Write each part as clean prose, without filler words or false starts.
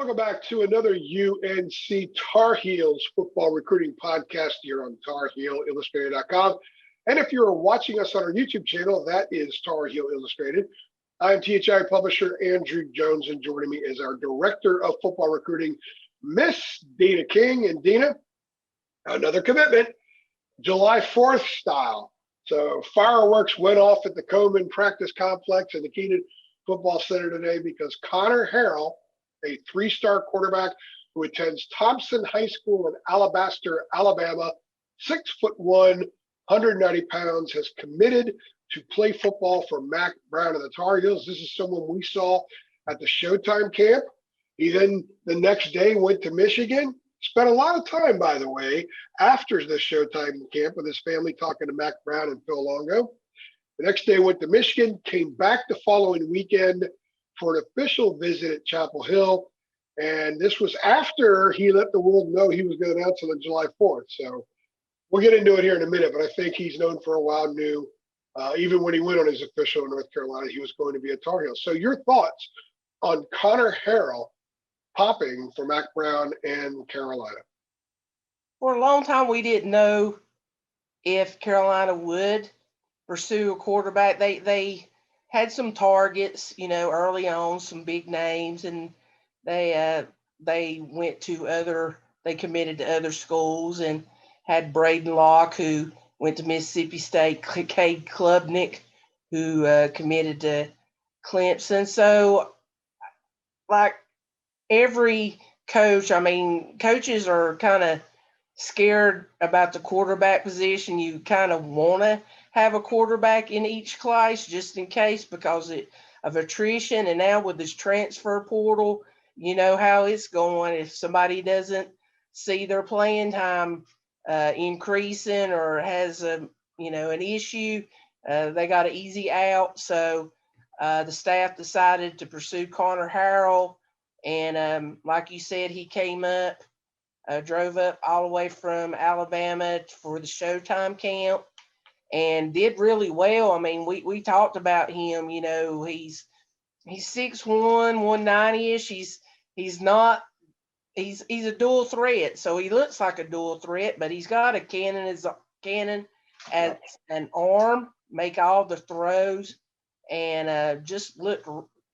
Welcome back to another UNC Tar Heels football recruiting podcast here on TarHeelIllustrated.com. And if you're watching us on our YouTube channel, that is Tar Heel Illustrated. I'm THI publisher Andrew Jones, and joining me is our director of football recruiting, Miss Deana King. And Deana, another commitment, July 4th style. So fireworks went off at the Coleman Practice Complex and the Keenan Football Center today because Conner Harrell, a three-star quarterback who attends Thompson High School in Alabaster, Alabama, 6'1", 190 pounds, has committed to play football for Mack Brown and the Tar Heels. This is someone we saw at the Showtime camp. He then the next day went to Michigan, spent a lot of time, by the way, after the Showtime camp with his family talking to Mack Brown and Phil Longo. The next day went to Michigan, came back the following weekend for an official visit at Chapel Hill. And this was after he let the world know he was going to announce it on July 4th. So we'll get into it here in a minute, but I think he's known for a while, knew even when he went on his official in North Carolina, he was going to be a Tar Heel. So your thoughts on Conner Harrell popping for Mack Brown and Carolina? For a long time, we didn't know if Carolina would pursue a quarterback. They had some targets, early on, some big names, and they committed to other schools and had Braden Locke, who went to Mississippi State, Cade Klubnik, who committed to Clemson. So, like every coach, coaches are kind of scared about the quarterback position. You kind of want to have a quarterback in each class just in case because of attrition. And now with this transfer portal, you know how it's going. If somebody doesn't see their playing time increasing or has an issue, they got an easy out. So the staff decided to pursue Conner Harrell. And like you said, he came up, drove up all the way from Alabama for the Showtime camp and did really well. We talked about him, he's 6'1", 190-ish. He's a dual threat. So he looks like a dual threat, but he's got a cannon as an arm, make all the throws, and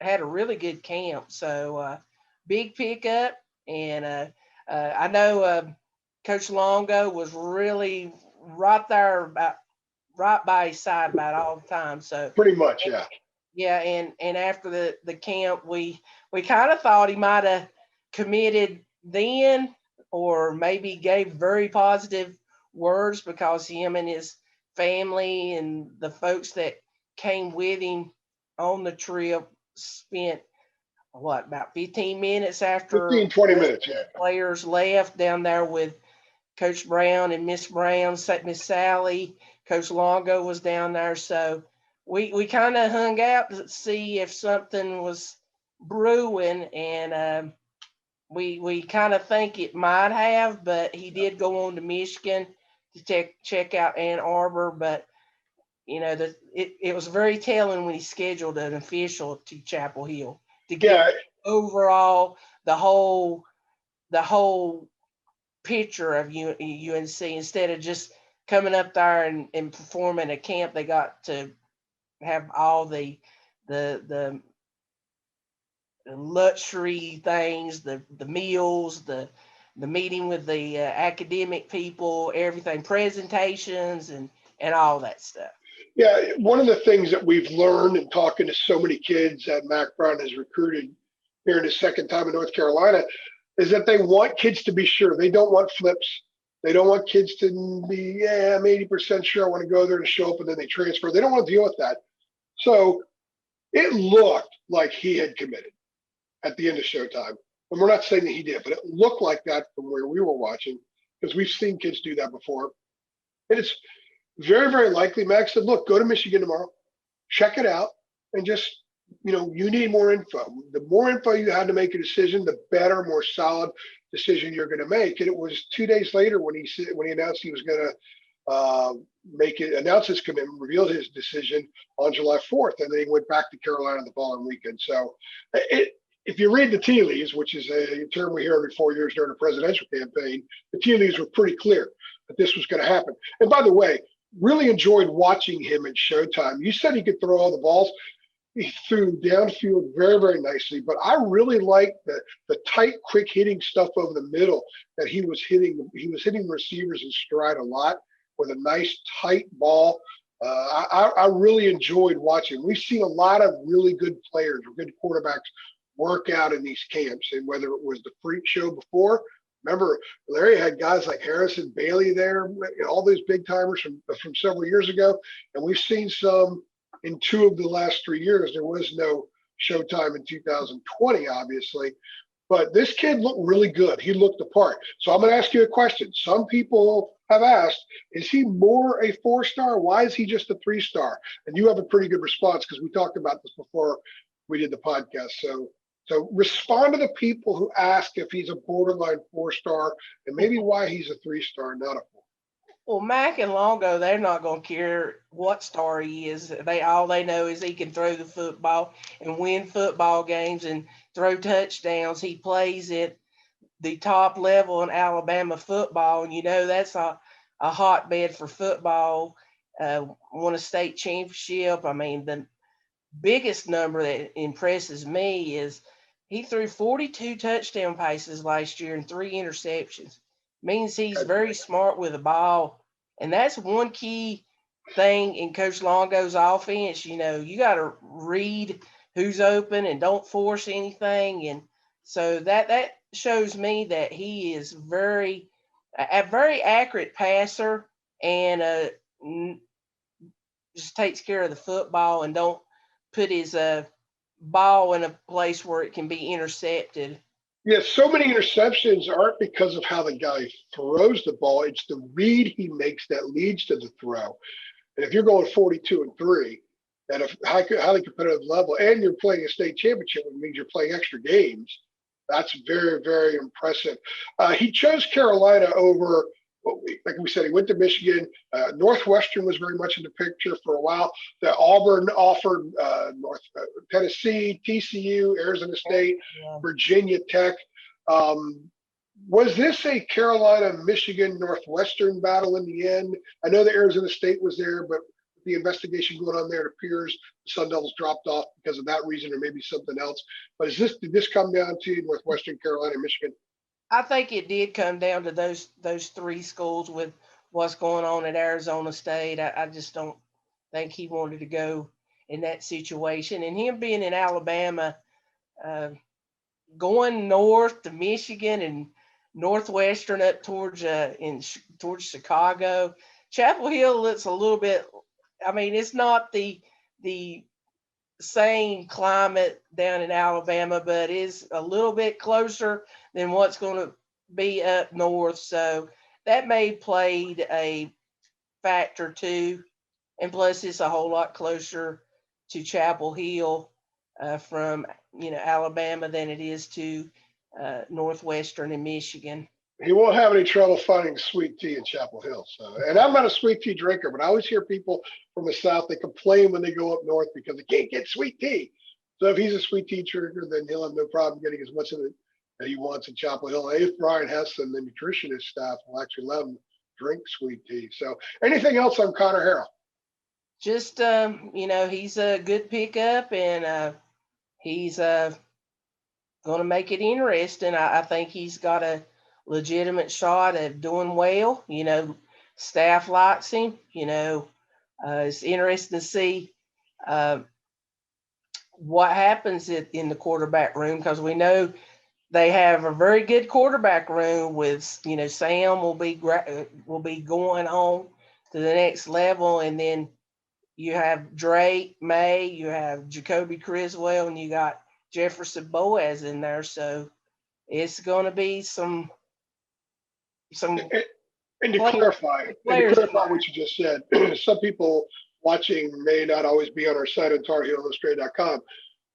had a really good camp. So big pickup. And I know Coach Longo was really right there right by his side about all the time. So pretty much, yeah. Yeah, and after the camp, we kind of thought he might have committed then, or maybe gave very positive words because him and his family and the folks that came with him on the trip spent about 15 minutes after 20 minutes, yeah. Players left down there with Coach Brown and Miss Brown, Miss Sally. Coach Longo was down there. So we kind of hung out to see if something was brewing, and we kind of think it might have, but he did go on to Michigan to check out Ann Arbor. But, it was very telling when he scheduled an official to Chapel Hill to get overall the whole picture of UNC instead of just coming up there and performing a camp. They got to have all the luxury things, the meals, the meeting with the academic people, everything, presentations and all that stuff. Yeah, one of the things that we've learned in talking to so many kids that Mack Brown has recruited here in his second time in North Carolina is that they want kids to be sure. They don't want flips. They don't want kids to be, I'm 80% sure I want to go there to show up and then they transfer. They don't want to deal with that. So it looked like he had committed at the end of Showtime. And we're not saying that he did, but it looked like that from where we were watching because we've seen kids do that before. And it's very, very likely Max said, look, go to Michigan tomorrow, check it out, and just, you need more info. The more info you had to make a decision, the better, more solid decision you're going to make. And it was 2 days later when he announced he was going to announce his commitment, reveal his decision on July 4th, and then he went back to Carolina the following weekend. So if you read the tea leaves, which is a term we hear every 4 years during a presidential campaign, the tea leaves were pretty clear that this was going to happen. And by the way, really enjoyed watching him at Showtime. You said he could throw all the balls. He threw downfield very, very nicely, but I really liked the tight, quick hitting stuff over the middle that he was hitting. He was hitting receivers in stride a lot with a nice tight ball. I really enjoyed watching. We've seen a lot of really good players or good quarterbacks work out in these camps, and whether it was the freak show before. Remember, Larry had guys like Harrison Bailey there, all those big timers from several years ago, and we've seen some in 2 of the last 3 years. There was no Showtime in 2020, obviously, but this kid looked really good. He looked the part. So I'm going to ask you a question. Some people have asked, is he more a 4-star? Why is he just a 3-star? And you have a pretty good response because we talked about this before we did the podcast. So respond to the people who ask if he's a borderline 4-star and maybe why he's a 3-star, not a 4. Well, Mac and Longo, they're not going to care what star he is. All they know is he can throw the football and win football games and throw touchdowns. He plays at the top level in Alabama football, and that's a hotbed for football. Won a state championship. I mean, the biggest number that impresses me is he threw 42 touchdown passes last year and 3 interceptions. Means he's very smart with the ball. And that's one key thing in Coach Longo's offense. You got to read who's open and don't force anything. And so that shows me that he is a very accurate passer and just takes care of the football and don't put his ball in a place where it can be intercepted. Yeah, so many interceptions aren't because of how the guy throws the ball. It's the read he makes that leads to the throw. And if you're going 42-3 at a highly competitive level and you're playing a state championship, which means you're playing extra games, that's very, very impressive. He chose Carolina over, like we said, he went to Michigan. Northwestern was very much in the picture for a while. The Auburn offered Tennessee, TCU, Arizona State, Virginia Tech. Was this a Carolina, Michigan, Northwestern battle in the end? I know that Arizona State was there, but with the investigation going on there, it appears the Sun Devils dropped off because of that reason or maybe something else. But did this come down to Northwestern, Carolina, Michigan? I think it did come down to those 3 schools with what's going on at Arizona State. I just don't think he wanted to go in that situation. And him being in Alabama, going north to Michigan and Northwestern up towards Chicago, Chapel Hill looks a little bit. I mean, it's not the same climate down in Alabama, but is a little bit closer than what's going to be up north. So that may have played a factor too. And plus it's a whole lot closer to Chapel Hill from, Alabama than it is to Northwestern and Michigan. He won't have any trouble finding sweet tea in Chapel Hill. So, and I'm not a sweet tea drinker, but I always hear people from the South, they complain when they go up north because they can't get sweet tea. So if he's a sweet tea drinker, then he'll have no problem getting as much of it that he wants in Chapel Hill. And if Brian Hessen, the nutritionist staff, will actually let him drink sweet tea. So anything else on Conner Harrell? Just, he's a good pickup and he's going to make it interesting. I think he's got a legitimate shot at doing well. Staff likes him. It's interesting to see what happens in the quarterback room because we know they have a very good quarterback room with, Sam will be going on to the next level. And then you have Drake, May, you have Jacoby Criswell, and you got Jefferson Boaz in there. So it's going to be some. And to clarify what you just said, some people watching may not always be on our site on TarHeelIllustrated.com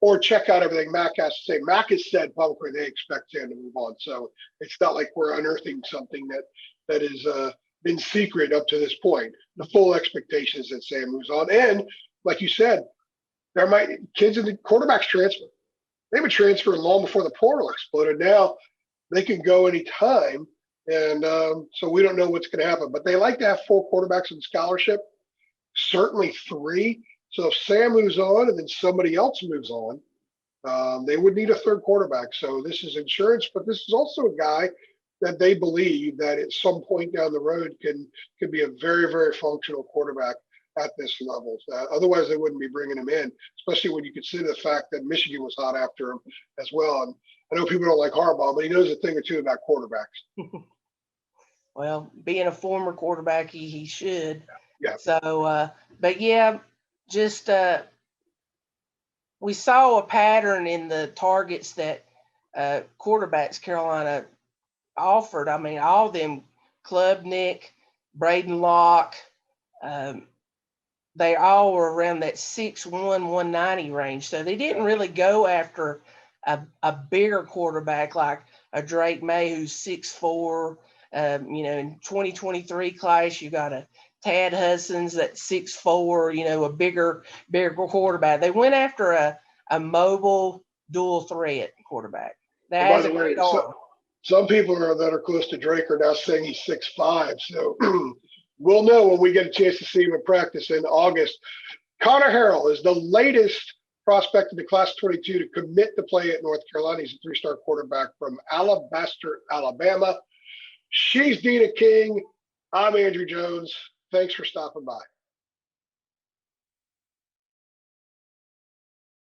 or check out everything Mac has to say. Mac has said publicly they expect Sam to move on. So it's not like we're unearthing something that has been secret up to this point. The full expectation is that Sam moves on. And like you said, there might kids in the quarterbacks transfer. They've been transferring long before the portal exploded. Now they can go anytime. And so we don't know what's going to happen. But they like to have 4 quarterbacks in scholarship, certainly 3. So if Sam moves on and then somebody else moves on, they would need a 3rd quarterback. So this is insurance, but this is also a guy that they believe that at some point down the road can be a very, very functional quarterback at this level. Otherwise, they wouldn't be bringing him in, especially when you consider the fact that Michigan was hot after him as well. And I know people don't like Harbaugh, but he knows a thing or two about quarterbacks. Well, being a former quarterback, he should. Yeah. So, but yeah, just we saw a pattern in the targets that quarterbacks Carolina offered. I mean, all of them, Klubnik, Braden Locke, they all were around that 6'1", 190 range. So they didn't really go after a bigger quarterback like a Drake May who's 6'4". In 2023 class, you got a Tad Hudson's at 6'4", a bigger quarterback. They went after a mobile dual threat quarterback. That has a great arm. Some people that are close to Drake are now saying he's 6'5". So we'll know when we get a chance to see him in practice in August. Conner Harrell is the latest prospect in the class 22 to commit to play at North Carolina. He's a 3-star quarterback from Alabaster, Alabama. She's Deana King. I'm Andrew Jones. Thanks for stopping by.